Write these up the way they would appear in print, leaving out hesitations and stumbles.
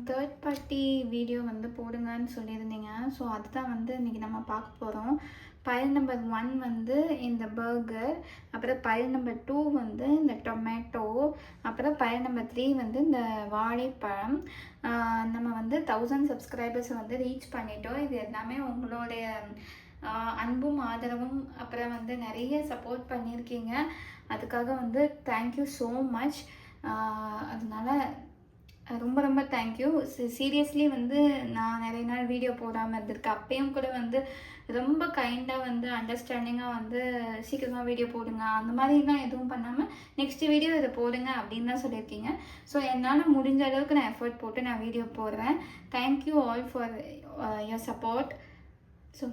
Third party video வந்து போடுங்கன்னு சொல்லியிருந்தீங்க. ஸோ அதுதான் வந்து இன்றைக்கி நம்ம பார்க்க போகிறோம். பைல் நம்பர் 1 வந்து இந்த பர்கர், அப்புறம் பைல் நம்பர் 2 வந்து இந்த டொமேட்டோ, அப்புறம் பைல் நம்பர் 3 வந்து இந்த வாழைப்பழம். நம்ம வந்து 1000 சப்ஸ்கிரைபர்ஸை வந்து ரீச் பண்ணிட்டோம். இது எல்லாமே உங்களுடைய அன்பும் ஆதரவும், அப்புறம் வந்து நிறைய சப்போர்ட் பண்ணியிருக்கீங்க. அதுக்காக வந்து தேங்க்யூ ஸோ மச். அதனால ரொம்ப ரொம்ப தேங்க்யூ. சீரியஸ்லி வந்து நான் நிறைய நாள் வீடியோ போடாமல் இருந்திருக்கேன். அப்பயும் கூட வந்து ரொம்ப கைண்டாக வந்து அண்டர்ஸ்டாண்டிங்காக வந்து சீக்கிரமாக வீடியோ போடுங்க அந்த மாதிரிலாம் எதுவும் பண்ணாமல் நெக்ஸ்ட் வீடியோ இதை போடுங்க அப்படின்னு தான் சொல்லியிருக்கீங்க. ஸோ என்னால் முடிஞ்ச அளவுக்கு நான் எஃபர்ட் போட்டு நான் வீடியோ போடுறேன். Thank you all for your support. So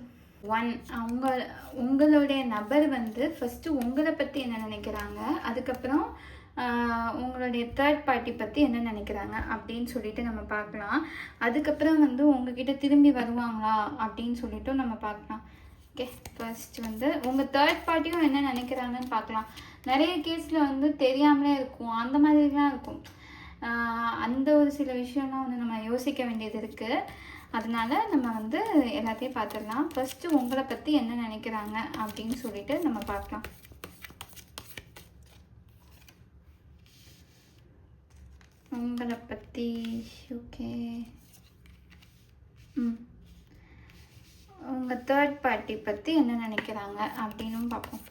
உங்களுடைய நபர் வந்து ஃபஸ்ட்டு உங்களை பற்றி என்ன நினைக்கிறாங்க, அதுக்கப்புறம் உங்களுடைய தேர்ட் பார்ட்டி பற்றி என்ன நினைக்கிறாங்க அப்படின்னு சொல்லிட்டு நம்ம பார்க்கலாம். அதுக்கப்புறம் வந்து உங்ககிட்ட திரும்பி வருவாங்களா அப்படின்னு சொல்லிட்டு நம்ம பார்க்கலாம். ஓகே, ஃபர்ஸ்ட் வந்து உங்கள் தேர்ட் பார்ட்டியும் என்ன நினைக்கிறாங்கன்னு பார்க்கலாம். நிறைய கேஸில் வந்து தெரியாமலே இருக்கும், அந்த மாதிரிலாம் இருக்கும். அந்த ஒரு சில விஷயம்லாம் வந்து நம்ம யோசிக்க வேண்டியது இருக்குது. அதனால நம்ம வந்து எல்லாத்தையும் பார்த்துடலாம். ஃபஸ்ட்டு உங்களை பற்றி என்ன நினைக்கிறாங்க அப்படின்னு சொல்லிட்டு நம்ம பார்க்கலாம். உங்களை பற்றி ஓகே, உங்கள் தேர்ட் பார்ட்டி பற்றி என்ன நினைக்கிறாங்க அப்படின்னும் பார்ப்போம்.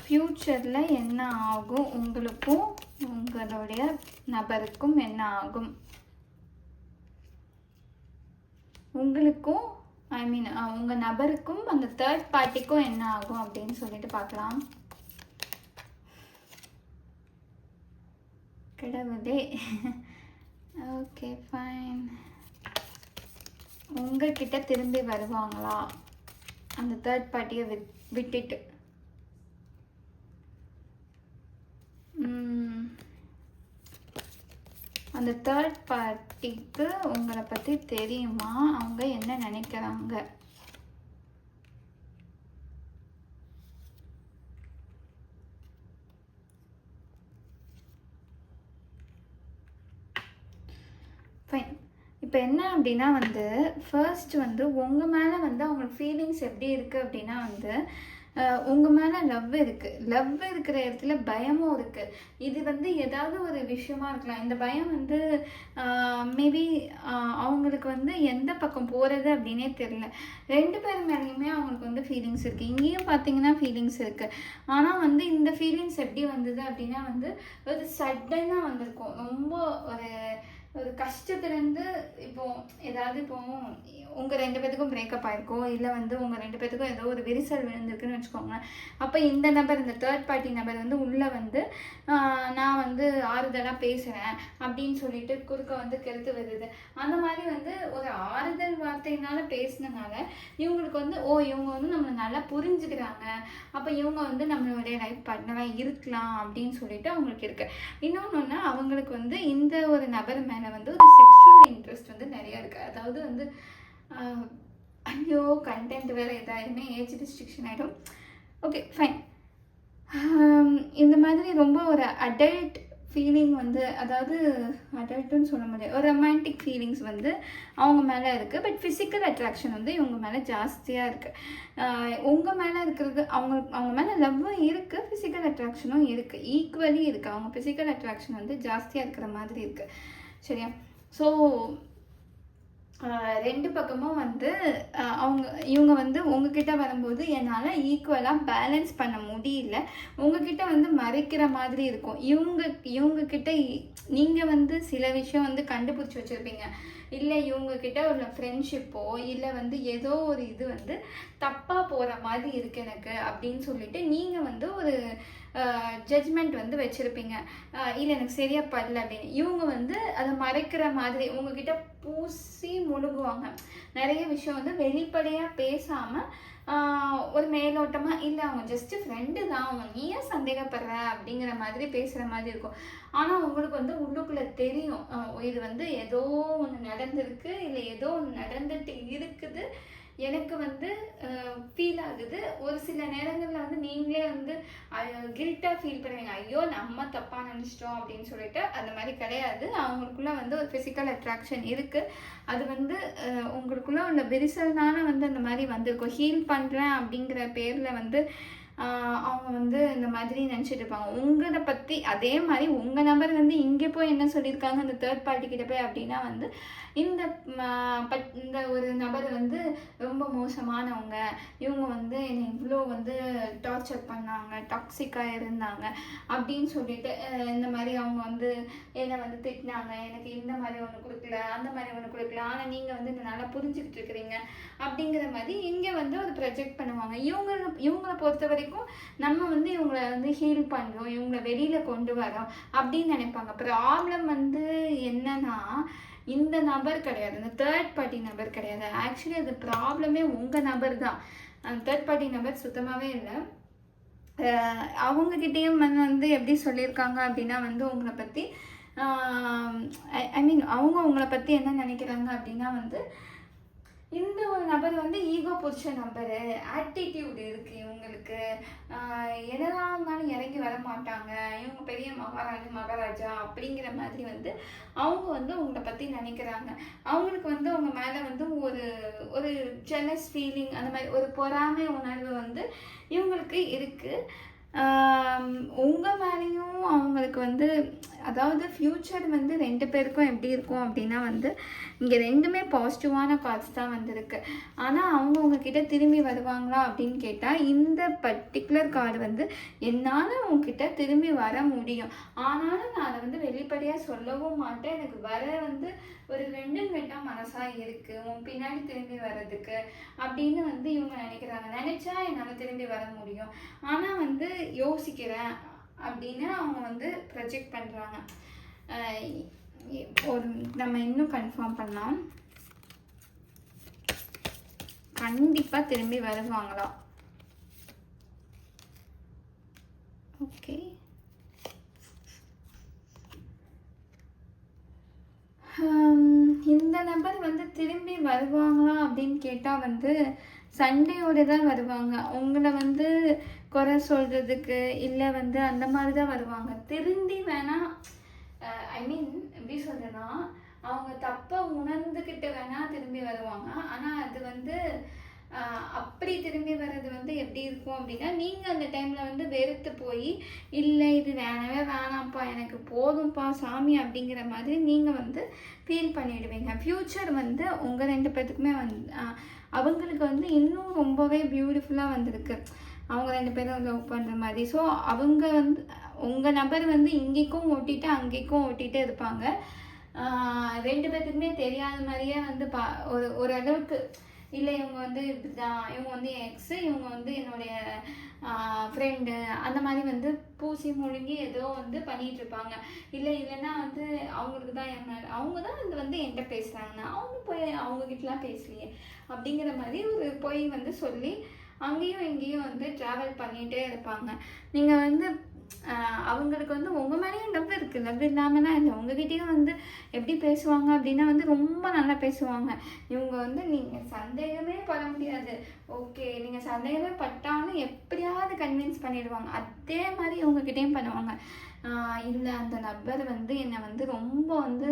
ஃப்யூச்சரில் என்ன ஆகும், உங்களுக்கும் உங்களுடைய நபருக்கும் என்ன ஆகும், உங்களுக்கும் உங்கள் நபருக்கும் அந்த தேர்ட் பார்ட்டிக்கும் என்ன ஆகும் அப்படின்னு சொல்லிட்டு பார்க்கலாம். கடவுளே. Okay fine. உங்ககிட்ட திரும்பி வருவாங்களா அந்த தேர்ட் பார்ட்டியை விட்டுட்டு? அந்த தேர்ட் பார்ட்டிக்கு உங்களை பற்றி தெரியுமா, அவங்க என்ன நினைக்கிறாங்க? ஃபைன். இப்போ என்ன அப்படின்னா வந்து ஃபர்ஸ்ட் வந்து உங்கள் மேலே வந்து அவங்களுக்கு ஃபீலிங்ஸ் எப்படி இருக்குது அப்படின்னா வந்து உங்கள் மேலே லவ் இருக்குது. லவ் இருக்கிற இடத்துல பயமும் இருக்குது. இது வந்து ஏதாவது ஒரு விஷயமா இருக்கலாம். இந்த பயம் வந்து மேபி அவங்களுக்கு வந்து எந்த பக்கம் போகிறது அப்படின்னே தெரியல. ரெண்டு பேர் மேலேயுமே அவங்களுக்கு வந்து ஃபீலிங்ஸ் இருக்குது. இங்கேயும் பார்த்தீங்கன்னா ஃபீலிங்ஸ் இருக்குது. ஆனால் வந்து இந்த ஃபீலிங்ஸ் எப்படி வந்தது அப்படின்னா வந்து ஒரு சடனாக வந்திருக்கும். ரொம்ப ஒரு கஷ்டத்துலேருந்து ஏதாவது உங்கள் ரெண்டு பேத்துக்கும் பிரேக்கப் ஆகிருக்கோம், இல்லை வந்து உங்கள் ரெண்டு பேத்துக்கும் ஏதோ ஒரு விரிசல் விழுந்திருக்குன்னு வச்சுக்கோங்களேன். அப்போ இந்த நபர், இந்த தேர்ட் பார்ட்டி நபர் வந்து உள்ளே வந்து நான் வந்து ஆறுதலாக பேசுகிறேன் அப்படின்னு சொல்லிட்டு குறுக்க வந்து கெடுத்து வருது. அந்த மாதிரி வந்து ஒரு ஆறுதல் வார்த்தையினால பேசினனால இவங்களுக்கு வந்து இவங்க வந்து நம்மளை நல்லா புரிஞ்சுக்கிறாங்க, அப்போ இவங்க வந்து நம்மளுடைய லைஃப் பார்ட்னராக இருக்கலாம் அப்படின்னு சொல்லிட்டு அவங்களுக்கு இருக்கு. இன்னொன்று அவங்களுக்கு வந்து இந்த ஒரு நபர் மேலே வந்து ஒரு செக்ஷுவல் இன்ட்ரெஸ்ட் வந்து நிறையா இருக்குது. அதாவது வந்து ஐயோ கண்டென்ட் வேறு எதாயிருமே ஏஜ் ரெஸ்ட்ரிக்ஷன் ஆகிடும். Okay fine. இந்த மாதிரி ரொம்ப ஒரு அடல்ட் ஃபீலிங் வந்து, அதாவது அடல்ட்டுன்னு சொல்ல முடியாது, ஒரு ரொமான்டிக் ஃபீலிங்ஸ் வந்து அவங்க மேலே இருக்குது. பட் ஃபிசிக்கல் அட்ராக்ஷன் வந்து இவங்க மேலே ஜாஸ்தியாக இருக்குது. உங்கள் மேலே இருக்கிறது அவங்க மேலே லவ்வும் இருக்குது, ஃபிசிக்கல் அட்ராக்ஷனும் இருக்குது, ஈக்குவலி இருக்குது. அவங்க ஃபிசிக்கல் அட்ராக்ஷன் வந்து ஜாஸ்தியாக இருக்கிற மாதிரி இருக்குது. சரியா? ஸோ ரெண்டு பக்கமும் வந்து இவங்க வந்து உங்ககிட்ட வரும்போது என்னால் ஈக்குவலாக பேலன்ஸ் பண்ண முடியல. உங்ககிட்ட வந்து மறைக்கிற மாதிரி இருக்கும். இவங்கக்கிட்ட நீங்கள் வந்து சில விஷயம் வந்து கண்டுபிடிச்சி வச்சுருப்பீங்க. இல்லை இவங்கக்கிட்ட ஒரு ஃப்ரெண்ட்ஷிப்போ இல்லை வந்து ஏதோ ஒரு இது வந்து தப்பாக போகிற மாதிரி இருக்குது எனக்கு அப்படின்னு சொல்லிட்டு நீங்கள் வந்து ஒரு ஜட்ஜ்மெண்ட் வந்து வச்சுருப்பீங்க. இல்லை எனக்கு சரியாக படல அப்படின்னு. இவங்க வந்து அதை மறைக்கிற மாதிரி உங்ககிட்ட பூசி முழுகுவாங்க. நிறைய விஷயம் வந்து வெளிப்படையாக பேசாமல் ஒரு மேலோட்டமாக இல்லை அவங்க ஜஸ்ட்டு ஃப்ரெண்டு தான், அவங்க நீ ஏன் சந்தேகப்படுற அப்படிங்கிற மாதிரி பேசுகிற மாதிரி இருக்கும். ஆனால் உங்களுக்கு வந்து உள்ளுக்குள்ளே தெரியும் இது வந்து ஏதோ ஒன்று நடந்திருக்கு, இல்லை ஏதோ ஒன்று நடந்துட்டு இருக்குது, எனக்கு வந்து ஃபீல் ஆகுது. ஒரு சில நேரங்களில் வந்து நீங்களே வந்து கில்ட்டாக ஃபீல் பண்ணுவீங்க, ஐயோ நம்ம தப்பாக நினச்சிட்டோம் அப்படின்னு சொல்லிட்டு. அந்த மாதிரி கிடையாது. அவங்களுக்குள்ள வந்து ஒரு ஃபிசிக்கல் அட்ராக்ஷன் இருக்குது. அது வந்து உங்களுக்குள்ள உள்ள விரிசல்னால வந்து அந்த மாதிரி வந்திருக்கும். ஹீல் பண்ணுறேன் அப்படிங்கிற பேரில் வந்து அவங்க வந்து இந்த மாதிரி நினச்சிட்டு இருப்பாங்க உங்களை பற்றி. அதே மாதிரி உங்கள் நபர் வந்து இங்கே போய் என்ன சொல்லியிருக்காங்க அந்த தேர்ட் பார்ட்டிக்கிட்ட போய் அப்படின்னா வந்து இந்த ஒரு நபர் வந்து ரொம்ப மோசமானவங்க, இவங்க வந்து என்னை இவ்வளோ வந்து டார்ச்சர் பண்ணாங்க, டாக்ஸிக்காக இருந்தாங்க அப்படின்னு சொல்லிட்டு இந்த மாதிரி அவங்க வந்து என்னை வந்து திட்டினாங்க, எனக்கு இந்த மாதிரி ஒன்று கொடுக்கல, அந்த மாதிரி ஒன்று கொடுக்கல, ஆனால் நீங்கள் வந்து இந்த நல்லா புரிஞ்சுக்கிட்டு இருக்கிறீங்க அப்படிங்கிற மாதிரி இங்கே வந்து ஒரு ப்ரொஜெக்ட் பண்ணுவாங்க. இவங்களை பொறுத்த வரைக்கும் நம்ம வந்து இவங்களை வந்து ஹீல் பண்ணுறோம், இவங்களை வெளியில் கொண்டு வரோம் அப்படின்னு நினைப்பாங்க. ப்ராப்ளம் வந்து என்னன்னா இந்த நபர் கிடையாது, இந்த தேர்ட் பார்ட்டி நபர் கிடையாது. ஆக்சுவலி அது ப்ராப்ளமே உங்கள் நபர் தான். அந்த தேர்ட் பார்ட்டி நபர் சுத்தமாகவே இல்லை. அவங்கக்கிட்டேயும் வந்து எப்படி சொல்லியிருக்காங்க அப்படின்னா வந்து உங்களை பற்றி ஐ மீன் அவங்க உங்களை பற்றி என்ன நினைக்கிறாங்க அப்படின்னா வந்து இந்த ஒரு நபர் வந்து ஈகோ பிடிச்ச நபர், ஆட்டிடியூட் இருக்குது இவங்களுக்கு, எதெல்லாம் இருந்தாலும் இறங்கி வர மாட்டாங்க, இவங்க பெரிய மகாராஜா அப்படிங்கிற மாதிரி வந்து அவங்க வந்து உங்களை பற்றி நினைக்கிறாங்க. அவங்களுக்கு வந்து உங்கள் மேலே வந்து ஒரு ஜெலஸ் ஃபீலிங், அந்த மாதிரி ஒரு பொறாமை உணர்வு வந்து இவங்களுக்கு இருக்குது. உங்கள் மேலேயும் அவங்களுக்கு வந்து அதாவது ஃப்யூச்சர் வந்து 2 பேருக்கும் எப்படி இருக்கும் அப்படின்னா வந்து இங்கே 2மே பாசிட்டிவான கார்ட்ஸ் தான் வந்திருக்கு. ஆனால் அவங்க உங்ககிட்ட திரும்பி வருவாங்களா அப்படின்னு கேட்டால் இந்த பர்டிகுலர் கார்டு வந்து என்னால் உங்ககிட்ட திரும்பி வர முடியும், ஆனாலும் நான் அதை வந்து வெளிப்படையாக சொல்லவும் மாட்டேன். எனக்கு வர வந்து ஒரு 2 கெட்டால் மனசாக இருக்குது உன் பின்னாடி திரும்பி வர்றதுக்கு அப்படின்னு வந்து இவங்க நினைக்கிறாங்க. நினச்சா என்னால் திரும்பி வர முடியும், ஆனால் வந்து யோசிக்கிறேன் அப்படின்னு அவங்க வந்து ப்ரொஜெக்ட் பண்ணுறாங்க. ஒரு நம்ம இன்னும் கன்ஃபார்ம் பண்ணலாம், கண்டிப்பாக திரும்பி வருவாங்களா? ஓகே, இந்த நபர் வந்து திரும்பி வருவாங்களா அப்படின்னு கேட்டால் வந்து சண்டையோடு தான் வருவாங்க. உங்களை வந்து குறை சொல்கிறதுக்கு இல்லை வந்து அந்த மாதிரி தான் வருவாங்க. திரும்பி வேணால் ஐ மீன் எப்படி சொல்கிறேன்னா அவங்க தப்பை உணர்ந்துக்கிட்டு வேணால் திரும்பி வருவாங்க. ஆனால் அது வந்து அப்படி திரும்பி வர்றது வந்து எப்படி இருக்கும் அப்படின்னா நீங்கள் அந்த டைமில் வந்து வெறுத்து போய் இல்லை இது வேணவே வேணாம்ப்பா எனக்கு போதும்ப்பா சாமி அப்படிங்கிற மாதிரி நீங்கள் வந்து ஃபீல் பண்ணிவிடுவீங்க. ஃப்யூச்சர் வந்து உங்கள் 2 பேர்த்துக்குமே வந்து அவங்களுக்கு வந்து இன்னும் ரொம்பவே பியூட்டிஃபுல்லாக வந்திருக்கு. அவங்க 2 பேரும் லவ் பண்ணுற மாதிரி. ஸோ அவங்க வந்து உங்கள் நபர் வந்து இங்கேக்கும் ஓட்டிட்டு அங்கேக்கும் ஓட்டிகிட்டு இருப்பாங்க. 2 பேர்த்துக்குமே தெரியாத மாதிரியே வந்து ஓரளவுக்கு இல்லை இவங்க வந்து இப்படி தான், இவங்க வந்து என் எக்ஸு, இவங்க வந்து என்னுடைய ஃப்ரெண்டு, அந்த மாதிரி வந்து பூசி முழுங்கி ஏதோ வந்து பண்ணிகிட்ருப்பாங்க. இல்லைன்னா வந்து அவங்களுக்கு தான் அவங்க தான் இது வந்து என்கிட்ட பேசுகிறாங்கன்னா அவங்க போய் அவங்கக்கிட்டலாம் பேசலையே அப்படிங்கிற மாதிரி ஒரு பொய் வந்து சொல்லி அங்கேயும் இங்கேயும் வந்து ட்ராவல் பண்ணிகிட்டே இருப்பாங்க. நீங்கள் வந்து அவங்களுக்கு வந்து உங்கள் மேலேயும் லவ் இருக்குது, லவ் இல்லாமலாம் இல்லை. உங்ககிட்டயும் வந்து எப்படி பேசுவாங்க அப்படின்னா வந்து ரொம்ப நல்லா பேசுவாங்க. இவங்க வந்து நீங்கள் சந்தேகமே பட முடியாது. ஓகே, நீங்கள் சந்தேகமே பட்டாலும் எப்படியாவது கன்வின்ஸ் பண்ணிடுவாங்க. அதே மாதிரி இவங்ககிட்டயும் பண்ணுவாங்க. இல்லை அந்த நபர் வந்து என்னை வந்து ரொம்ப வந்து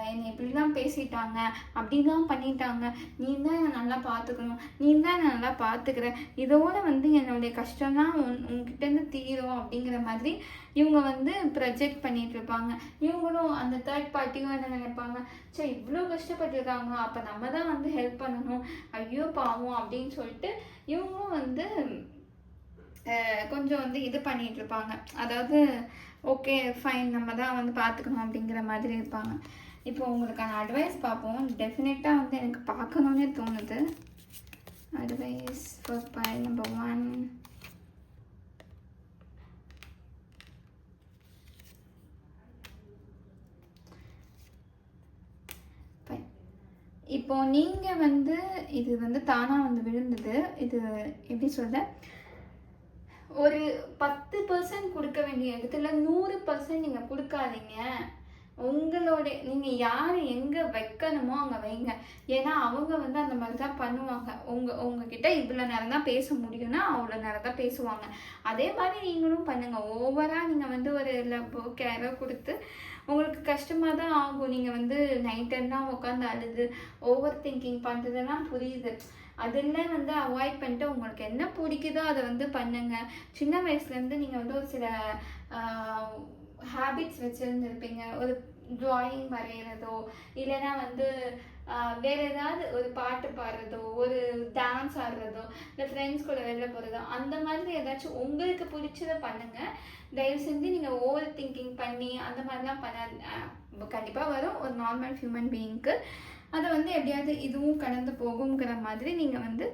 என்னை இப்படிலாம் பேசிட்டாங்க, அப்படிலாம் பண்ணிட்டாங்க, நீ தான் என்னை நல்லா பார்த்துக்கணும், நீ தான் என்னை நல்லா பார்த்துக்கிற, இதோட வந்து என்னுடைய கஷ்டம்லாம் உங்ககிட்டேருந்து தீரும் அப்படிங்கிற மாதிரி இவங்க வந்து ப்ரொஜெக்ட் பண்ணிட்டு இருப்பாங்க. இவங்களும் அந்த தேர்ட் பார்ட்டியும் என்ன நினைப்பாங்க, சரி இவ்வளோ கஷ்டப்பட்டுருக்காங்க அப்போ நம்ம தான் வந்து ஹெல்ப் பண்ணணும், ஐயோ பாவம் அப்படின்னு சொல்லிட்டு இவங்களும் வந்து கொஞ்சம் வந்து இது பண்ணிகிட்டு இருப்பாங்க. அதாவது ஓகே ஃபைன் நம்ம தான் வந்து பார்த்துக்கணும் அப்படிங்கிற மாதிரி இருப்பாங்க. இப்போ உங்களுக்கான அட்வைஸ் பார்ப்போம். டெஃபினட்டாக வந்து எனக்கு பார்க்கணுன்னே தோணுது. Advice for file number 1. இப்போ நீங்கள் வந்து இது வந்து தானாக வந்து விழுந்தது. இது எப்படி சொல்ல, ஒரு 10% கொடுக்க வேண்டிய இடத்துல 100% நீங்கள் கொடுக்காதீங்க. உங்களோட நீங்கள் யார் எங்கே வைக்கணுமோ அங்கே வைங்க. ஏன்னா அவங்க வந்து அந்த மாதிரி தான் பண்ணுவாங்க. உங்ககிட்ட இவ்வளோ நேரம் தான் பேச முடியும்னா அவ்வளோ நேரம் தான் பேசுவாங்க. அதே மாதிரி நீங்களும் பண்ணுங்கள். ஓவராக நீங்கள் வந்து ஒரு லவ்வோ கேரோ கொடுத்து உங்களுக்கு கஷ்டமாக தான் ஆகும். நீங்கள் வந்து நைட்டெல்லாம் உட்காந்து அழுது ஓவர் திங்கிங் பண்ணுறதெல்லாம் புரியுது. அதெல்லாம் வந்து அவாய்ட் பண்ணிட்டு உங்களுக்கு என்ன பிடிக்குதோ அதை வந்து பண்ணுங்க. சின்ன வயசுலேருந்து நீங்கள் வந்து ஒரு சில ஹேபிட்ஸ் வச்சுருந்துருப்பீங்க. ஒரு ட்ராயிங் வரைகிறதோ, இல்லைன்னா வந்து வேறு ஏதாவது ஒரு பாட்டு பாடுறதோ, ஒரு டான்ஸ் ஆடுறதோ, இல்லை ஃப்ரெண்ட்ஸ் கூட வெளில போகிறதோ, அந்த மாதிரி ஏதாச்சும் உங்களுக்கு பிடிச்சதை பண்ணுங்கள். தயவு செஞ்சு நீங்கள் ஓவர் திங்கிங் பண்ணி அந்த மாதிரிலாம் கண்டிப்பாக வரும் ஒரு நார்மல் ஹியூமன் பீயிங்க்கு. அதை வந்து எப்படியாவது இதுவும் கடந்து போகுங்கிற மாதிரி நீங்கள் வந்து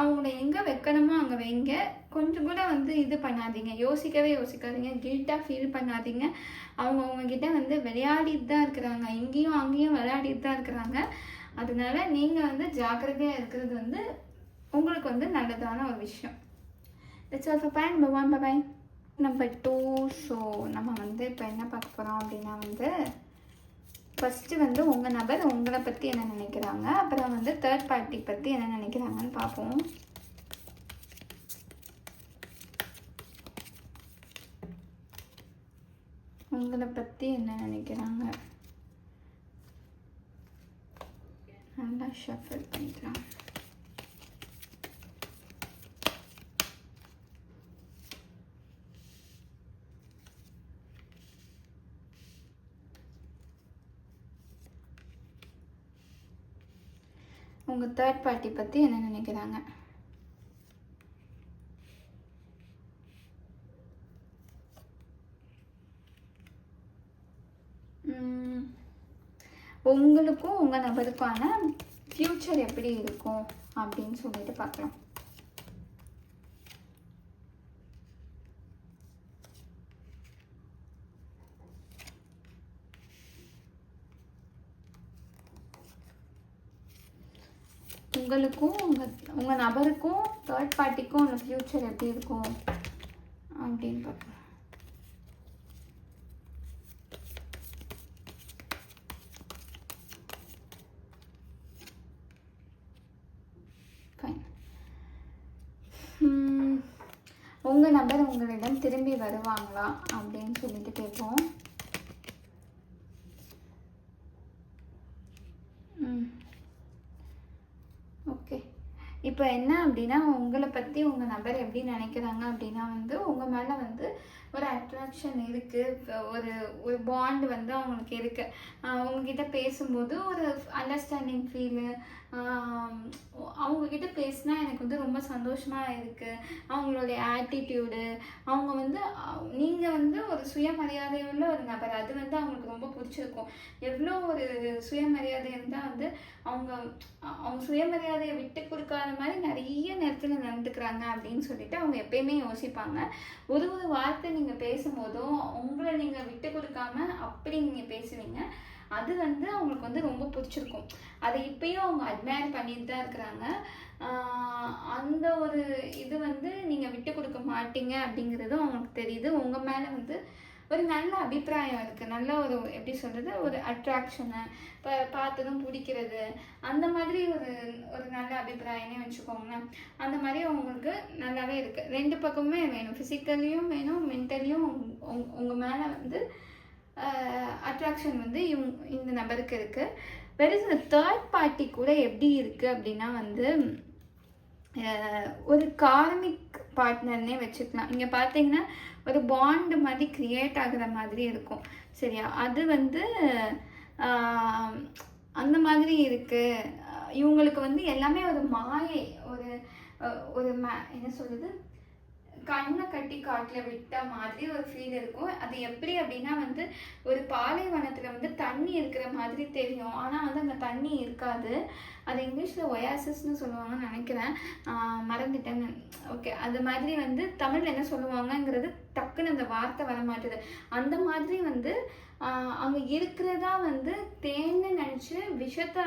அவங்கள எங்கே வைக்கணுமோ அங்கே வைங்க. கொஞ்சம் கூட வந்து இது பண்ணாதீங்க, யோசிக்காதீங்க, கில்ட்டாக ஃபீல் பண்ணாதீங்க. அவங்கக்கிட்ட வந்து விளையாடிட்டு தான் இருக்கிறாங்க, இங்கேயும் அங்கேயும் விளையாடிட்டு தான் இருக்கிறாங்க. அதனால நீங்கள் வந்து ஜாக்கிரதையாக இருக்கிறது வந்து உங்களுக்கு வந்து நல்லதான ஒரு விஷயம். It's all for point number 1. Bye number 2. So நம்ம வந்து இப்போ என்ன பார்க்க போகிறோம் அப்படின்னா வந்து ஃபஸ்ட்டு வந்து உங்கள் நபர் உங்களை பற்றி என்ன நினைக்கிறாங்க, அப்புறம் வந்து தேர்ட் பார்ட்டி பற்றி என்ன நினைக்கிறாங்கன்னு பார்ப்போம். உங்களை பற்றி என்ன நினைக்கிறாங்க, நல்லா ஷஃபிள் பண்ணிக்கலாம். உங்கள் தேர்ட் பார்ட்டி பற்றி என்ன நினைக்கிறாங்க. உங்களுக்கும் உங்கள் நபருக்கான ஃப்யூச்சர் எப்படி இருக்கும் அப்படின்னு சொல்லிட்டு பார்க்கலாம். உங்களுக்கும் உங்கள் நபருக்கும் தேர்ட் பார்ட்டிக்கும் உங்கள் ஃப்யூச்சர் எப்படி இருக்கும் அப்படின்னு பார்க்கலாம். உங்கள் நபர் உங்களிடம் திரும்பி வருவாங்களா அப்படின்னு சொல்லிட்டு கேட்போம். ஓகே, இப்போ என்ன அப்படின்னா உங்களை பற்றி உங்கள் நபர் எப்படி நினைக்கிறாங்க அப்படின்னா வந்து உங்கள் மேலே வந்து ஒரு அட்ராக்ஷன் இருக்குது, ஒரு பாண்ட் வந்து அவங்களுக்கு இருக்குது. அவங்கக்கிட்ட பேசும்போது ஒரு அண்டர்ஸ்டாண்டிங் ஃபீலு, அவங்கக்கிட்ட பேசினா எனக்கு வந்து ரொம்ப சந்தோஷமாக இருக்குது. அவங்களுடைய ஆட்டிடியூடு, அவங்க வந்து நீங்கள் வந்து ஒரு சுயமரியாதையுள்ள ஒரு நபர், அது வந்து அவங்களுக்கு ரொம்ப பிடிச்சிருக்கும். எவ்வளோ ஒரு சுயமரியாதை இருந்தால் வந்து அவங்க சுயமரியாதையை விட்டு கொடுக்காத மாதிரி நிறைய நேரத்தில் நடந்துக்கிறாங்க அப்படின்னு சொல்லிட்டு அவங்க எப்பயுமே யோசிப்பாங்க. ஒரு வார்த்தை நீங்கள் பேசும்போதும் உங்களை நீங்கள் விட்டு கொடுக்காம அப்படி நீங்கள் பேசுவீங்க. அது வந்து அவங்களுக்கு வந்து ரொம்ப பிடிச்சிருக்கும். அதை இப்பயும் அவங்க அட்மையர் பண்ணிட்டு தான் இருக்கிறாங்க. அந்த ஒரு இது வந்து நீங்கள் விட்டு கொடுக்க மாட்டீங்க அப்படிங்கிறதும் அவங்களுக்கு தெரியுது. உங்கள் மேலே வந்து ஒரு நல்ல அபிப்பிராயம் இருக்குது, நல்ல ஒரு எப்படி சொல்கிறது, ஒரு அட்ராக்ஷனு, இப்போ பார்த்ததும் பிடிக்கிறது, அந்த மாதிரி ஒரு நல்ல அபிப்பிராயமே வச்சுக்கோங்களேன். அந்த மாதிரி அவங்களுக்கு நல்லாவே இருக்குது. ரெண்டு பக்கமுமே வேணும், ஃபிசிக்கலியும் வேணும், மென்டலியும் உங்கள் மேலே வந்து அட்ராக்ஷன் வந்து இந்த நபருக்கு இருக்குது. வேறு இந்த தேர்ட் பார்ட்டி கூட எப்படி இருக்குது அப்படின்னா வந்து ஒரு கார்மிக் பார்ட்னர்னே வச்சுக்கலாம். இங்கே பார்த்தீங்கன்னா ஒரு பாண்டு மாதிரி க்ரியேட் ஆகுற மாதிரி இருக்கும், சரியா? அது வந்து அந்த மாதிரி இருக்குது. இவங்களுக்கு வந்து எல்லாமே ஒரு மாயை, ஒரு என்ன சொல்கிறது, கண்ணை கட்டி காட்டில் விட்ட மாதிரி ஒரு ஃபீல் இருக்கும். அது எப்படி அப்படின்னா வந்து ஒரு பாலைவனத்தில் வந்து தண்ணி இருக்கிற மாதிரி தெரியும், ஆனால் வந்து அங்கே தண்ணி இருக்காது. அது இங்கிலீஷில் ஒயாசிஸ்ன்னு சொல்லுவாங்கன்னு நினைக்கிறேன், மறந்துட்டேன்னு. ஓகே, அது மாதிரி வந்து தமிழில் என்ன சொல்லுவாங்கங்கிறது டக்குன்னு அந்த வார்த்தை வர மாட்டுது. அந்த மாதிரி வந்து அங்கே இருக்கிறதா வந்து தேன்னு நினச்சி விஷத்தை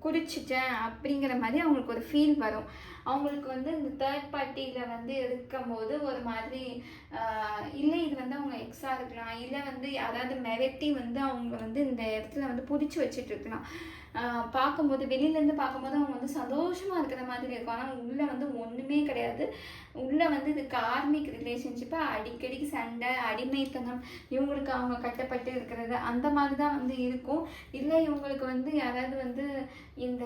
குடிச்சிட்டேன் அப்படிங்கிற மாதிரி அவங்களுக்கு ஒரு ஃபீல் வரும். அவங்களுக்கு வந்து இந்த தேர்ட் பார்ட்டியில் வந்து இருக்கும்போது ஒரு மாதிரி இல்லை இது வந்து அவங்க எக்ஸாக இருக்கலாம், இல்லை வந்து யாராவது மிரட்டி வந்து அவங்க வந்து இந்த இடத்துல வந்து பிடிச்சி வச்சுட்டு இருக்கலாம். பார்க்கும்போது வெளியிலேருந்து பார்க்கும்போது அவங்க வந்து சந்தோஷமாக இருக்கிற மாதிரி இருக்கும். ஆனால் உள்ளே வந்து ஒன்றுமே கிடையாது. உள்ளே வந்து இது கார்மிக் ரிலேஷன்ஷிப்பை அடிக்கடி சண்டை, அடிமைத்தனம், இவங்களுக்கு அவங்க கட்டப்பட்டு இருக்கிறது அந்த மாதிரி தான் வந்து இருக்கும். இல்லை இவங்களுக்கு வந்து யாராவது வந்து இந்த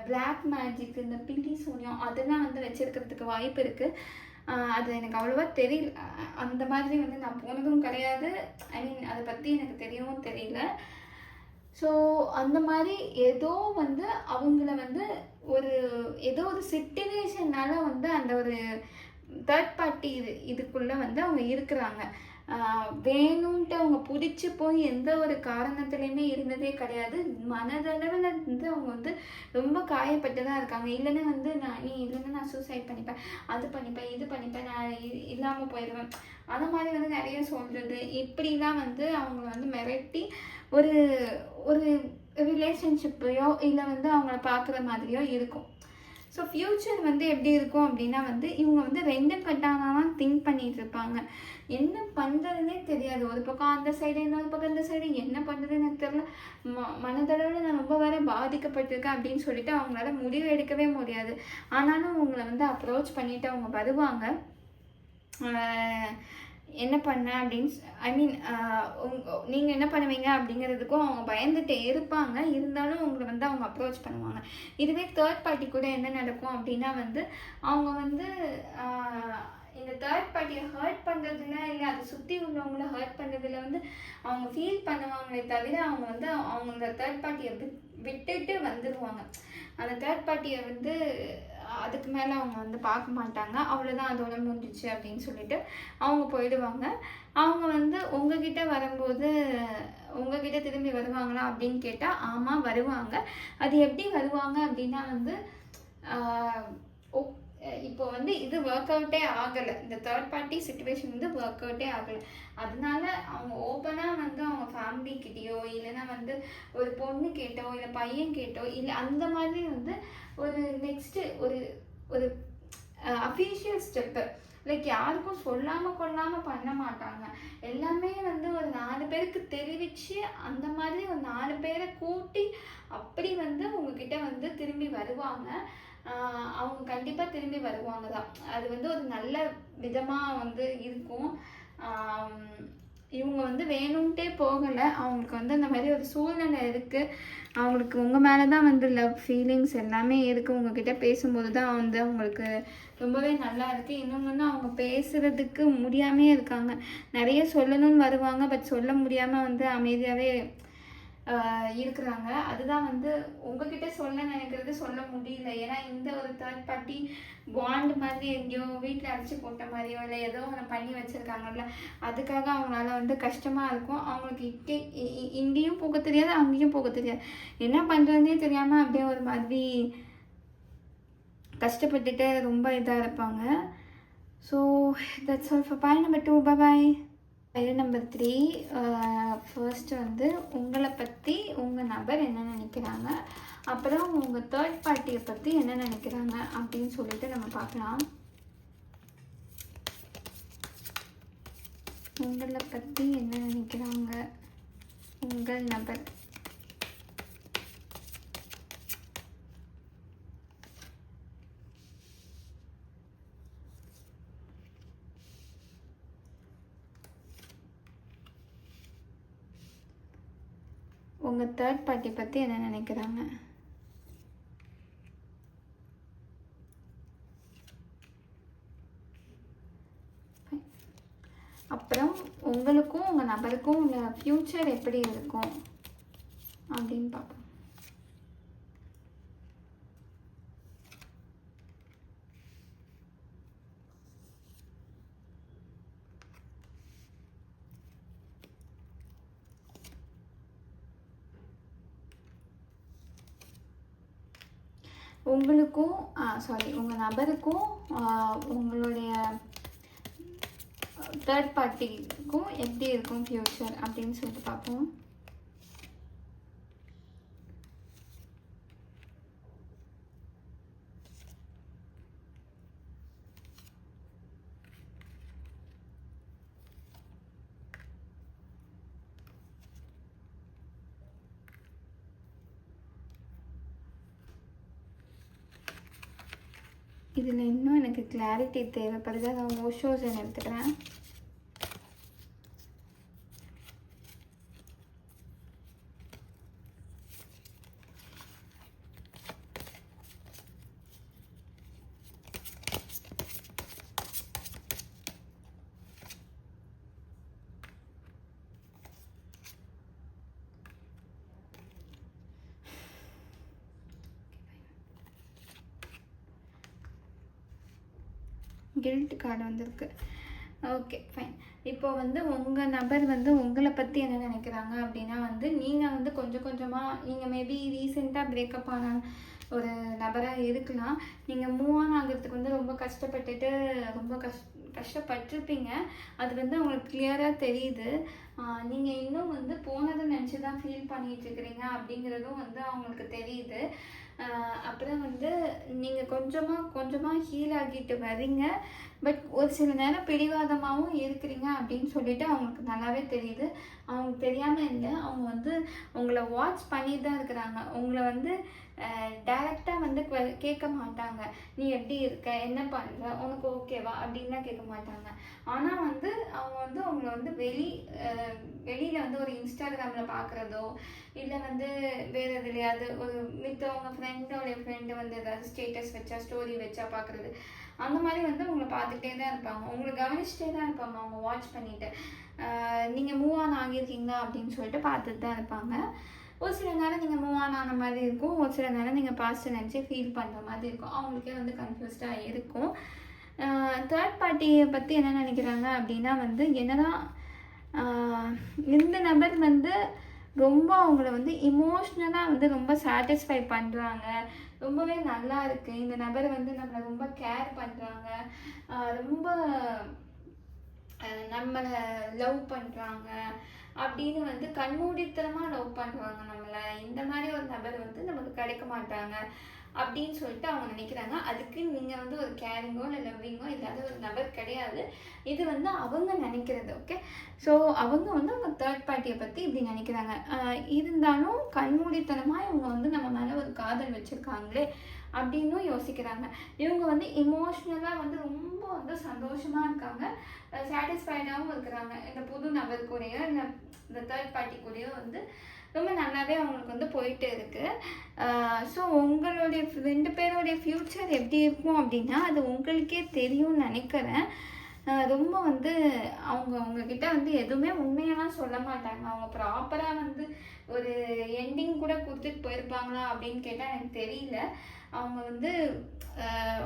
பிளாக் மேஜிக், இந்த பில்லி சூனியம் அதெல்லாம் வந்து வச்சிருக்கிறதுக்கு வாய்ப்பு இருக்குது. அது எனக்கு அவ்வளோவா தெரியல. அந்த மாதிரி வந்து நான் போனதும் கிடையாது. ஐ மீன் அதை பற்றி எனக்கு தெரியவும் தெரியல. ஸோ அந்த மாதிரி ஏதோ வந்து அவங்கள வந்து ஏதோ ஒரு சிட்டுவேஷன்னால வந்து அந்த ஒரு தேர்ட் பார்ட்டி இதுக்குள்ளே வந்து அவங்க இருக்கிறாங்க. வேணும்ன்ட்டு அவங்க பிடிச்சி போய் எந்த ஒரு காரணத்துலையுமே இருந்ததே கிடையாது. மனதளவில் வந்து அவங்க வந்து ரொம்ப காயப்பட்டு தான் இருக்காங்க. இல்லைன்னா வந்து இல்லைன்னா நான் சூசைட் பண்ணிப்பேன், அது பண்ணிப்பேன், இது பண்ணிப்பேன், நான் இல்லாமல் போயிடுவேன், அந்த மாதிரி வந்து நிறைய சொல்கிறது. இப்படிலாம் வந்து அவங்க வந்து மிரட்டி ஒரு ஒரு ரிலேஷன்ஷிப்பையோ இல்லை வந்து அவங்கள பார்க்குற மாதிரியோ இருக்கும். ஸோ ஃப்யூச்சர் வந்து எப்படி இருக்கும் அப்படின்னா வந்து இவங்க வந்து 2 கட்டானாலாம் திங்க் பண்ணிகிட்டு இருப்பாங்க. என்ன பண்ணுறதுனே தெரியாது. ஒரு பக்கம் அந்த சைடு, இன்னொரு பக்கம் இந்த சைடு, என்ன பண்ணுறதுன்னு எனக்கு தெரியல. மனதளவில் நான் ரொம்ப வேற பாதிக்கப்பட்டிருக்கேன் அப்படின்னு சொல்லிட்டு அவங்களால முடிவு எடுக்கவே முடியாது. ஆனாலும் அவங்கள வந்து அப்ரோச் பண்ணிவிட்டு அவங்க வருவாங்க. என்ன பண்ண அப்படின்னு ஐ மீன் நீங்கள் என்ன பண்ணுவீங்க அப்படிங்கிறதுக்கும் அவங்க பயந்துட்டே இருப்பாங்க. இருந்தாலும் அவங்களை வந்து அவங்க அப்ரோச் பண்ணுவாங்க. இதுவே தேர்ட் பார்ட்டி கூட என்ன நடக்கும் அப்படின்னா வந்து அவங்க வந்து இந்த தேர்ட் பார்ட்டியை ஹர்ட் பண்ணுறதுல இல்லை அதை சுற்றி உள்ளவங்கள ஹர்ட் பண்ணுறதுல வந்து அவங்க ஃபீல் பண்ணுவாங்களே தவிர அவங்க வந்து அவங்க இந்த தேர்ட் பார்ட்டியை விட்டுட்டு வந்துடுவாங்க. அந்த தேர்ட் பார்ட்டியை வந்து அதுக்கு மேலே அவங்க வந்து பார்க்க மாட்டாங்க. அவ்வளோதான், அதோட முடிஞ்சிச்சு அப்படின்னு சொல்லிட்டு அவங்க போயிடுவாங்க. அவங்க வந்து உங்ககிட்ட வரும்போது உங்ககிட்ட திரும்பி வருவாங்களா அப்படின்னு கேட்டால் ஆமாம் வருவாங்க. அது எப்படி வருவாங்க அப்படின்னா வந்து இப்போ வந்து இது ஒர்க் அவுட்டே ஆகலை, இந்த தேர்ட் பார்ட்டி சிச்சுவேஷன் வந்து ஒர்க் அவுட்டே ஆகலை. அதனால அவங்க ஓப்பனாக வந்து அவங்க ஃபேமிலிக்கிட்டேயோ இல்லைன்னா வந்து ஒரு பொண்ணு கேட்டோ இல்லை பையன் கேட்டோ இல்லை அந்த மாதிரி வந்து ஒரு நெக்ஸ்ட்டு ஒரு அஃபீஷியல் ஸ்டெப்பு லைக் யாருக்கும் சொல்லாமல் கொள்ளாமல் பண்ண மாட்டாங்க. எல்லாமே வந்து ஒரு 4 பேருக்கு தெரிவித்து அந்த மாதிரி ஒரு 4 பேரை கூட்டி அப்படி வந்து உங்ககிட்ட வந்து திரும்பி வருவாங்க. அவங்க கண்டிப்பாக திரும்பி வருவாங்க தான். அது வந்து ஒரு நல்ல விதமாக வந்து இருக்கும். இவங்க வந்து வேணும்ட்டே போகலை. அவங்களுக்கு வந்து அந்த மாதிரி ஒரு சூழ்நிலை இருக்குது. அவங்களுக்கு உங்கள் மேலே தான் வந்து லவ் ஃபீலிங்ஸ் எல்லாமே இருக்குது. உங்ககிட்ட பேசும்போது தான் வந்து அவங்களுக்கு ரொம்பவே நல்லா இருக்குது. இன்னொன்று வந்து அவங்க பேசுகிறதுக்கு முடியாமே இருக்காங்க. நிறைய சொல்லணும்னு வருவாங்க, பட் சொல்ல முடியாமல் வந்து அமைதியாகவே இருக்கிறாங்க. அதுதான் வந்து உங்ககிட்ட சொல்ல நினைக்கிறது சொல்ல முடியல. ஏன்னா இந்த ஒரு தேர்ட் பார்ட்டி பாண்ட் மாதிரி எங்கேயோ வீட்டில் அடிச்சு போட்ட மாதிரியோ இல்லை ஏதோ ஒன்று பண்ணி வச்சுருக்காங்கல்ல, அதுக்காக அவங்களால வந்து கஷ்டமாக இருக்கும். அவங்களுக்கு இங்கேயும் போக தெரியாது, அங்கேயும் போக தெரியாது, என்ன பண்ணுறதுனே தெரியாமல் அப்படியே ஒரு மாதிரி கஷ்டப்பட்டுட்டு ரொம்ப இதாக இருப்பாங்க. So that's all for point number 2. Bye. Point number 3, first வந்து உங்களை பற்றி உங்கள் நபர் என்ன நினைக்கிறாங்க, அப்புறம் உங்கள் தேர்ட் பார்ட்டியை பற்றி என்ன நினைக்கிறாங்க அப்படின்னு சொல்லிட்டு நம்ம பார்க்கலாம். உங்களை பற்றி என்ன நினைக்கிறாங்க உங்கள் நபர். உங்கள் தேர்ட் பார்ட்டி பற்றி என்ன நினைக்கிறாங்க. அப்புறம் உங்களுக்கும் உங்கள் நபருக்கும் உள்ள ஃப்யூச்சர் எப்படி இருக்கும் அப்படின்னு பார்ப்போம். உங்களுக்கும் உங்கள் நபருக்கும் உங்களுடைய தேர்ட் பார்ட்டிக்கும் எப்படி இருக்கும் ஃப்யூச்சர் அப்படின்னு சொல்லிட்டு பார்ப்போம். இதில் இன்னும் எனக்கு கிளாரிட்டி தேவைப்படுது. நான் ஓஷோசன் எடுத்துக்கிறேன். கில்ட் கார்டு வந்திருக்கு. Okay fine. இப்போ வந்து உங்கள் நபர் வந்து உங்களை பற்றி என்ன நினைக்கிறாங்க அப்படின்னா வந்து நீங்கள் வந்து கொஞ்சம் கொஞ்சமாக நீங்கள் மேபி ரீசெண்டாக பிரேக்கப் ஆன ஒரு நபராக இருக்கலாம். நீங்கள் மூவ் ஆன் ஆகிறதுக்கு வந்து ரொம்ப கஷ்டப்பட்டுட்டு ரொம்ப கஷ்டப்பட்டிருப்பீங்க. அது வந்து உங்களுக்கு கிளியராக தெரியுது. நீங்கள் இன்னும் வந்து போனதை நினச்சி தான் ஃபீல் பண்ணிகிட்ருக்கிறீங்க அப்படிங்கிறதும் வந்து அவங்களுக்கு தெரியுது. அப்புறம் வந்து நீங்கள் கொஞ்சமாக ஹீல் ஆகிட்டு வரீங்க. பட் ஒரு சில நேரம் பிடிவாதமாகவும் இருக்கிறீங்க அப்படின்னு சொல்லிட்டு அவங்களுக்கு நல்லாவே தெரியுது. அவங்களுக்கு தெரியாமல் இல்லை, அவங்க வந்து உங்களை வாட்ச் பண்ணிட்டு தான் இருக்கிறாங்க. உங்களை வந்து டைரெக்டாக வந்து கேட்க மாட்டாங்க, நீ எப்படி இருக்க, என்ன பண்ணுற, உனக்கு ஓகேவா அப்படின்லாம் கேட்க மாட்டாங்க. ஆனால் வந்து அவங்க வந்து அவங்கள வந்து வெளியில் வந்து ஒரு இன்ஸ்டாகிராமில் பார்க்குறதோ இல்லை வந்து வேறு எதுலையாவது ஒரு மித்தவங்க ஃப்ரெண்டு வந்து ஏதாவது ஸ்டேட்டஸ் வச்சா ஸ்டோரி வச்சா பார்க்குறது, அந்த மாதிரி வந்து உங்களை பார்த்துட்டே தான் இருப்பாங்க. உங்களை கவனிச்சுட்டே தான் இருப்பாங்க. அவங்க வாட்ச் பண்ணிவிட்டு நீங்கள் மூவ் ஆன் ஆகியிருக்கீங்களா அப்படின்னு சொல்லிட்டு பார்த்துட்டு தான் இருப்பாங்க. ஒரு சில நேரம் நீங்கள் மூவ் ஆன் ஆன மாதிரி இருக்கும், ஒரு சில நேரம் நீங்கள் பாஸ்ட்டை நினச்சி ஃபீல் பண்ணுற மாதிரி இருக்கும். அவங்களுக்கே வந்து கன்ஃபியூஸ்டாக இருக்கும். தேர்ட் பார்ட்டியை பற்றி என்ன நினைக்கிறாங்க அப்படின்னா வந்து என்னதான் இந்த நபர் வந்து ரொம்ப அவங்கள வந்து இமோஷ்னலாக வந்து ரொம்ப சாட்டிஸ்ஃபை பண்ணுறாங்க. ரொம்பவே நல்லா இருக்குது. இந்த நபர் வந்து நம்மளை ரொம்ப கேர் பண்ணுறாங்க, ரொம்ப நம்மளை லவ் பண்ணுறாங்க அப்படின்னு வந்து கண்மூடித்தனமாக லவ் பண்ணுறாங்க நம்மளை. இந்த மாதிரி ஒரு நபர் வந்து நமக்கு கிடைக்க மாட்டாங்க அப்படின்னு சொல்லிட்டு அவங்க நினைக்கிறாங்க. அதுக்கு நீங்கள் வந்து ஒரு கேரிங்கோ இல்லை லவ்விங்கோ இல்லாத ஒரு நபர் கிடையாது. இது வந்து அவங்க நினைக்கிறது. ஓகே, ஸோ அவங்க வந்து அவங்க தேர்ட் பார்ட்டியை பற்றி இப்படி நினைக்கிறாங்க. இருந்தாலும் கண்மூடித்தனமாக இவங்க வந்து நம்ம மேலே ஒரு காதல் வச்சுருக்காங்களே அப்படின்னும் யோசிக்கிறாங்க. இவங்க வந்து இமோஷ்னலாக வந்து ரொம்ப வந்து சந்தோஷமாக இருக்காங்க, சாட்டிஸ்ஃபைடாகவும் இருக்கிறாங்க. இந்த புது நபர் கூடயோ இல்லை இந்த தேர்ட் பார்ட்டி கூடயோ வந்து ரொம்ப நல்லாவே அவங்களுக்கு வந்து போயிட்டு இருக்குது. ஸோ உங்களுடைய 2 பேருடைய ஃப்யூச்சர் எப்படி இருக்கும் அப்படின்னா அது உங்களுக்கே தெரியும்னு நினைக்கிறேன். ரொம்ப வந்து அவங்கக்கிட்ட வந்து எதுவுமே உண்மையெல்லாம் சொல்ல மாட்டாங்க. அவங்க ப்ராப்பராக வந்து ஒரு எண்டிங் கூட கொடுத்துட்டு போயிருப்பாங்களா அப்படின்னு கேட்டால் எனக்கு தெரியல. அவங்க வந்து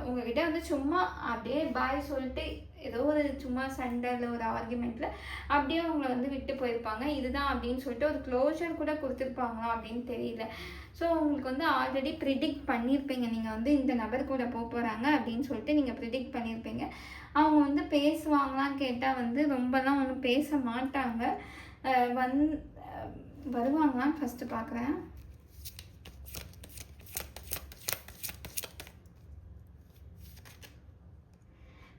உங்ககிட்ட வந்து சும்மா அப்படியே பாய் சொல்லிட்டு ஏதோ ஒரு சும்மா சண்டையில் ஒரு ஆர்குமெண்ட்டில் அப்படியே அவங்கள வந்து விட்டு போயிருப்பாங்க. இதுதான் அப்படின்னு சொல்லிட்டு ஒரு க்ளோஷர் கூட கொடுத்துருப்பாங்களா அப்படின்னு தெரியல. ஸோ உங்களுக்கு வந்து ஆல்ரெடி ப்ரிடிக்ட் பண்ணியிருப்பீங்க, நீங்கள் வந்து இந்த நபர் கூட போகிறாங்க அப்படின்னு சொல்லிட்டு நீங்கள் ப்ரிடிக்ட் பண்ணியிருப்பீங்க. அவங்க வந்து பேசுவாங்களான்னு கேட்டால் வந்து ரொம்பலாம் ஒன்றும் பேச மாட்டாங்க. வருவாங்களான்னு ஃபஸ்ட்டு பார்க்குறேன்.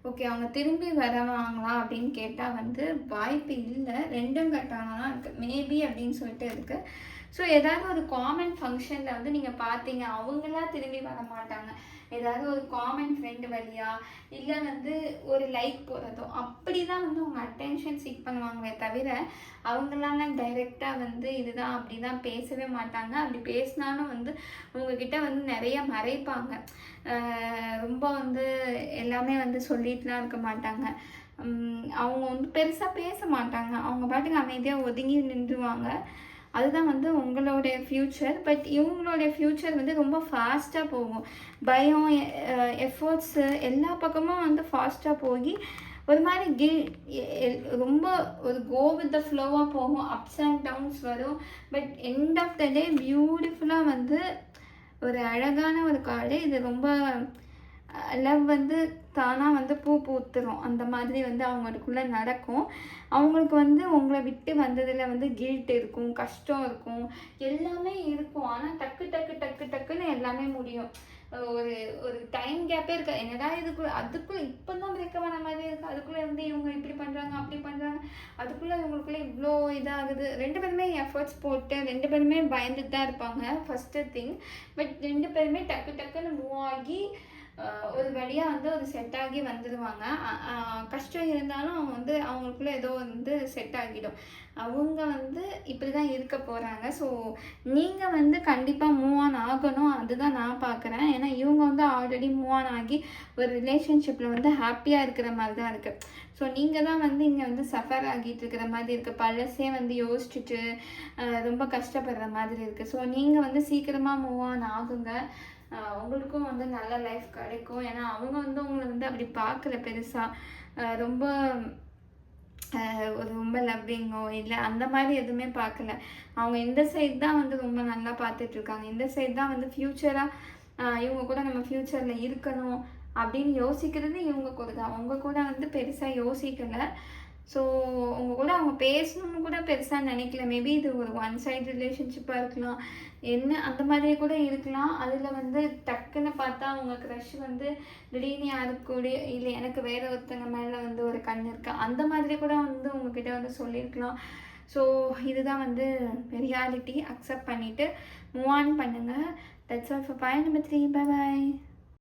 ஓகே, அவங்க திரும்பி வருவாங்களா அப்படின்னு கேட்டால் வந்து வாய்ப்பு இல்லை. 2ம் கட்டாங்கன்னா இருக்குது, மேபி அப்படின்னு சொல்லிட்டு இருக்குது. ஸோ ஏதாவது ஒரு காமன் ஃபங்க்ஷனில் வந்து நீங்கள் பார்த்தீங்க, அவங்களாம் திரும்பி வர மாட்டாங்க. ஏதாவது ஒரு காமன் ஃப்ரெண்டு வழியா இல்லை வந்து ஒரு லைக் போகிறதோ அப்படி தான் வந்து அவங்க அட்டென்ஷன் சீக் பண்ணுவாங்களே தவிர அவங்களால டைரெக்டாக வந்து இதுதான் அப்படி தான் பேசவே மாட்டாங்க. அப்படி பேசினாலும் வந்து உங்ககிட்ட வந்து நிறைய மறைப்பாங்க. ரொம்ப வந்து எல்லாமே வந்து சொல்லிட்டுலாம் இருக்க மாட்டாங்க. அவங்க வந்து பெருசாக பேச மாட்டாங்க. அவங்க பாட்டுக்கு அமைதியாக ஒதுங்கி நின்றுவாங்க. அதுதான் வந்து உங்களுடைய ஃப்யூச்சர். பட் இவங்களுடைய ஃப்யூச்சர் வந்து ரொம்ப ஃபாஸ்ட்டாக போகும். பயம், எஃபர்ட்ஸு எல்லா பக்கமும் வந்து ஃபாஸ்ட்டாக போய் ஒரு மாதிரி ரொம்ப ஒரு கோ வித் த ஃப்ளோவாக போகும். அப்ஸ் அண்ட் டவுன்ஸ் வரும். பட் எண்ட் ஆஃப் த டே பியூட்டிஃபுல்லாக வந்து ஒரு அழகான ஒரு காடு. இது ரொம்ப லவ் வந்து தானாக வந்து பூ பூத்துரும். அந்த மாதிரி வந்து அவங்களுக்குள்ளே நடக்கும். அவங்களுக்கு வந்து உங்களை விட்டு வந்ததில் வந்து கில்ட் இருக்கும், கஷ்டம் இருக்கும், எல்லாமே இருக்கும். ஆனால் டக்குன்னு எல்லாமே முடியும். ஒரு டைம் கேப்பே இருக்கா. என்னடா அதுக்குள்ளே இப்போ தான் பிரேக்கப் ஆன மாதிரி இருக்குது, அதுக்குள்ளே வந்து இவங்க இப்படி பண்ணுறாங்க அப்படி பண்ணுறாங்க, அதுக்குள்ளே இவங்களுக்குள்ளே இவ்வளோ இதாகுது. 2 பேருமே எஃபர்ட்ஸ் போட்டு 2 பேருமே பயந்துட்டு தான் இருப்பாங்க ஃபஸ்ட்டு திங். பட் 2 பேருமே டக்குன்னு மூவ் ஆகி ஒரு வழியாக வந்து ஒரு செட் ஆகி வந்துடுவாங்க. கஷ்டம் இருந்தாலும் அவங்க வந்து அவங்களுக்குள்ள ஏதோ வந்து செட் ஆகிடும். அவங்க வந்து இப்படி தான் இருக்க போகிறாங்க. ஸோ நீங்கள் வந்து கண்டிப்பாக மூவ் ஆன் ஆகணும். அதுதான் நான் பார்க்குறேன். ஏன்னா இவங்க வந்து ஆல்ரெடி மூவ் ஆன் ஆகி ஒரு ரிலேஷன்ஷிப்பில் வந்து ஹாப்பியாக இருக்கிற மாதிரி தான் இருக்குது. ஸோ நீங்கள் தான் வந்து இங்கே வந்து சஃபர் ஆகிட்டு இருக்கிற மாதிரி இருக்குது. பழசே வந்து யோசிச்சுட்டு ரொம்ப கஷ்டப்படுற மாதிரி இருக்குது. ஸோ நீங்கள் வந்து சீக்கிரமாக மூவ் ஆன் ஆகுங்க. உங்களுக்கும் வந்து நல்ல லைஃப் கிடைக்கும். ஏன்னா அவங்க வந்து உங்களை வந்து அப்படி பார்க்கல பெருசாக. ரொம்ப ஒரு ரொம்ப லவ்விங்கோ இல்லை அந்த மாதிரி எதுவுமே பார்க்கல. அவங்க இந்த சைடு தான் வந்து ரொம்ப நல்லா பார்த்துட்ருக்காங்க. இந்த சைடு தான் வந்து ஃப்யூச்சராக இவங்க கூட நம்ம ஃப்யூச்சரில் இருக்கணும் அப்படின்னு யோசிக்கிறது இவங்க கூட தான். அவங்க கூட வந்து பெருசாக யோசிக்கலை. ஸோ உங்கள் கூட அவங்க பேசணும்னு கூட பெருசாக நினைக்கல. மேபி இது ஒரு ஒன் சைடு ரிலேஷன்ஷிப்பாக இருக்கலாம், என்ன அந்த மாதிரியே கூட இருக்கலாம். அதில் வந்து டக்குன்னு பார்த்தா அவங்க க்ரஷ் வந்து திடீர்னு யாருக்கு கூட இல்லை எனக்கு வேற ஒருத்தங்க மேலே வந்து ஒரு கண் இருக்கு அந்த மாதிரி கூட வந்து உங்ககிட்ட வந்து சொல்லியிருக்கலாம். ஸோ இதுதான் வந்து ரியாலிட்டி. அக்செப்ட் பண்ணிவிட்டு மூவ் ஆன் பண்ணுங்கள். That's all for point number 3. Bye bye.